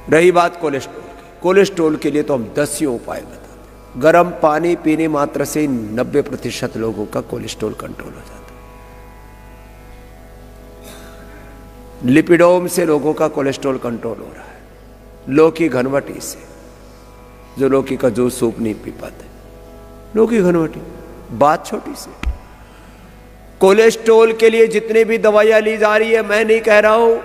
रही बात कोलेस्ट्रॉल की, कोलेस्ट्रॉल के लिए तो हम 10 उपाय बताते हैं। गर्म पानी पीने मात्र से 90% लोगों का कोलेस्ट्रॉल कंट्रोल हो जाता है। लिपिडोम से लोगों का कोलेस्ट्रॉल कंट्रोल हो रहा है। लौकी घनवटी से, जो लौकी का जूस सूप नहीं पी पाते, लौकी घनवटी, बात छोटी सी। कोलेस्ट्रॉल के लिए जितने भी दवाइयां ली जा रही है, मैं नहीं कह रहा हूं,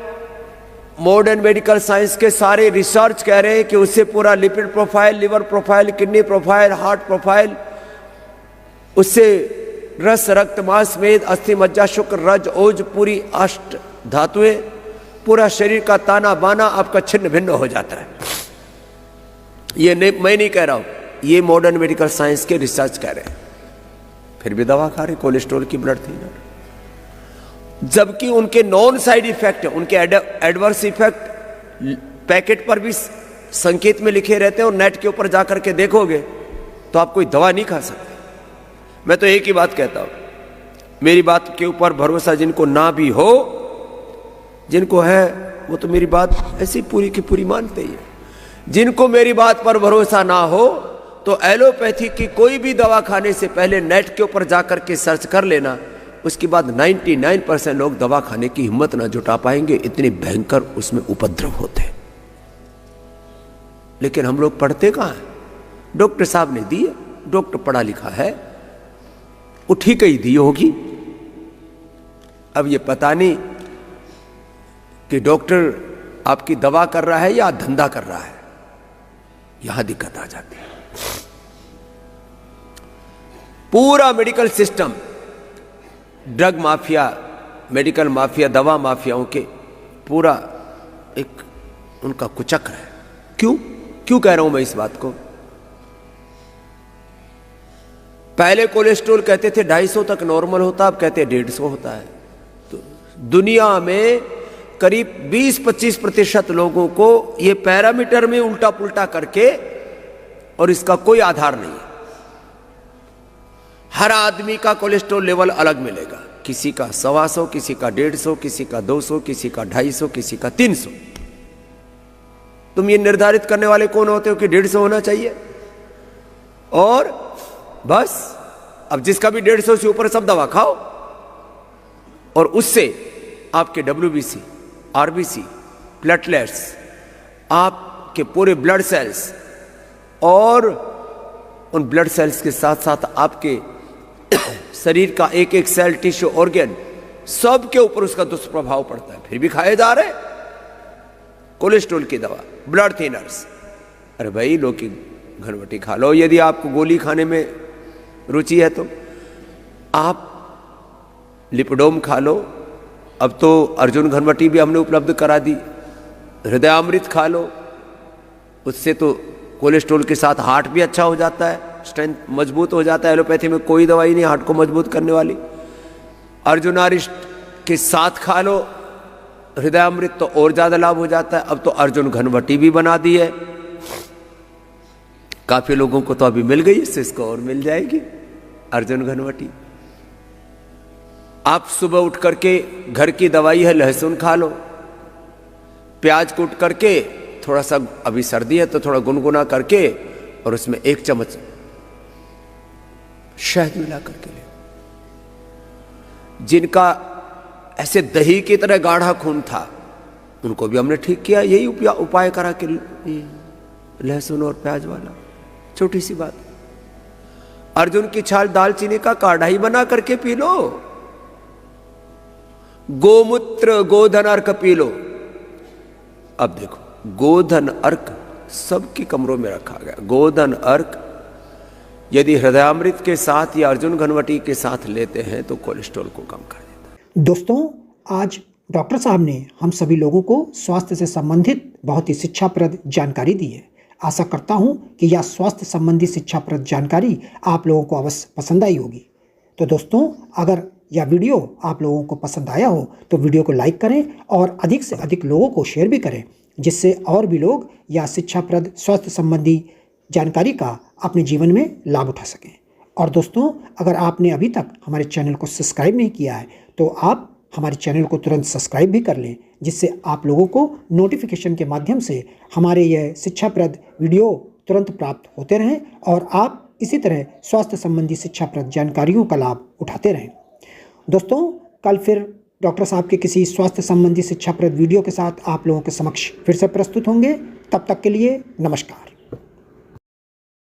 मॉडर्न मेडिकल साइंस के सारे रिसर्च कह रहे हैं कि उससे पूरा lipid profile, liver profile, kidney profile, heart profile, उससे रस, रक्त, मांस, मेद, अस्थि, मज्जा, शुक्र, रज, ओज, पूरी अष्ट धातुएं, पूरा शरीर का ताना बाना आपका छिन्न भिन्न हो जाता है। ये मैं नहीं कह रहा हूं, ये मॉडर्न मेडिकल साइंस के रिसर्च कह रहे हैं। फिर भी दवा खा रहे कोलेस्ट्रॉल की, ब्लड थिनर, जबकि उनके नॉन साइड इफेक्ट है, उनके एडवर्स इफेक्ट पैकेट पर भी संकेत में लिखे रहते हैं, और नेट के ऊपर जाकर के देखोगे तो आप कोई दवा नहीं खा सकते। मैं तो एक ही बात कहता हूं, मेरी बात के ऊपर भरोसा जिनको ना भी हो, जिनको है वो तो मेरी बात ऐसी पूरी की पूरी मानते ही है। जिनको मेरी बात पर भरोसा ना हो तो एलोपैथी की कोई भी दवा खाने से पहले नेट के ऊपर जाकर के सर्च कर लेना, उसके बाद 99% लोग दवा खाने की हिम्मत ना जुटा पाएंगे, इतने भयंकर उसमें उपद्रव होते हैं। लेकिन हम लोग पढ़ते कहां हैं? डॉक्टर साहब ने दी है, डॉक्टर पढ़ा लिखा है, वो ठीक ही दी होगी। अब ये पता नहीं कि डॉक्टर आपकी दवा कर रहा है या धंधा कर रहा है, यहां दिक्कत आ जाती है। पूरा medical system, drug mafia, medical mafia, दवा माफियाओं के पूरा एक उनका कुचक्र है। क्यों कह रहा हूं मैं इस बात को? पहले कोलेस्ट्रॉल कहते थे 250 तक नॉर्मल होता, अब कहते हैं 150 होता है। तो दुनिया में करीब 20-25% लोगों को ये पैरामीटर में उल्टा पुल्टा करके, और इसका कोई आधार नहीं है। हर आदमी का कोलेस्ट्रॉल लेवल अलग मिलेगा, किसी का 125, किसी का 150, किसी का 200, किसी का 250, किसी का 300। तुम ये निर्धारित करने वाले कौन होते हो कि 150 होना चाहिए? और बस, अब जिसका भी 150 से ऊपर सब दवा खाओ, और उससे आपके WBC, RBC, प्लेटलेट्स, आपके पूरे ब्लड सेल्स, और उन ब्लड सेल्स के साथ साथ आपके शरीर का एक एक सेल, टिश्यू, ऑर्गन, सब के ऊपर उसका दुष्प्रभाव पड़ता है। फिर भी खाए जा रहे कोलेस्ट्रॉल की दवा, ब्लड थिनर्स। अरे भाई, लौकी घनवटी खा लो यदि आपको गोली खाने में रुचि है तो। आप लिपिडोम खा लो, अब तो अर्जुन घनवटी भी हमने उपलब्ध करा दी। हृदयामृत खा लो, उससे तो कोलेस्ट्रॉल के साथ हार्ट भी अच्छा हो जाता है, स्ट्रेंथ मजबूत हो जाता है। एलोपैथी में कोई दवाई नहीं हार्ट को मजबूत करने वाली। अर्जुनारिष्ट के साथ खा लो हृदयामृत, तो और ज्यादा लाभ हो जाता है। अब तो अर्जुन घनवटी भी बना दी है, काफी लोगों को तो अभी मिल गई, इससे इसको और मिल जाएगी अर्जुन घनवटी। आप सुबह उठ करके, घर की दवाई है, लहसुन खा लो, प्याज कूट करके, थोड़ा सा, अभी सर्दी है तो थोड़ा गुनगुना करके, और उसमें 1 चम्मच शहद मिला करके ले। जिनका ऐसे दही की तरह गाढ़ा खून था, उनको भी हमने ठीक किया, यही उपाय करा के, लहसुन और प्याज वाला, छोटी सी बात। अर्जुन की छाल दालचीनी का काढ़ा ही बना करके पी लो। गोमूत्र, गोधन अर्क पी लो। अब देखो, गोधन अर्क सबके कमरों में रखा गया। गोधन अर्क यदि हृदयामृत के साथ या अर्जुन घनवटी के साथ लेते हैं तो कोलेस्ट्रॉल को कम कर देता है। दोस्तों, आज डॉक्टर साहब ने हम सभी लोगों को स्वास्थ्य से संबंधित बहुत ही शिक्षाप्रद जानकारी दी है। आशा करता हूं कि यह स्वास्थ्य संबंधी शिक्षाप्रद जानकारी आप लोगों को अवश्य पसंद आई होगी। तो दोस्तों, अगर यह वीडियो आप लोगों को पसंद आया हो तो वीडियो को लाइक करें और अधिक से अधिक लोगों को शेयर भी करें, जिससे और भी लोग यह शिक्षाप्रद स्वास्थ्य संबंधी जानकारी का अपने जीवन में लाभ उठा सकें। और दोस्तों, अगर आपने अभी तक हमारे चैनल को सब्सक्राइब नहीं किया है तो आप हमारे चैनल को तुरंत सब्सक्राइब भी कर लें, जिससे आप लोगों को नोटिफिकेशन के माध्यम से हमारे यह शिक्षाप्रद वीडियो तुरंत प्राप्त होते रहें और आप इसी तरह स्वास्थ्य संबंधी शिक्षाप्रद जानकारियों का लाभ उठाते रहें। दोस्तों, कल फिर डॉक्टर साहब के किसी स्वास्थ्य संबंधी शिक्षाप्रद वीडियो के साथ आप लोगों के समक्ष फिर से प्रस्तुत होंगे। तब तक के लिए नमस्कार।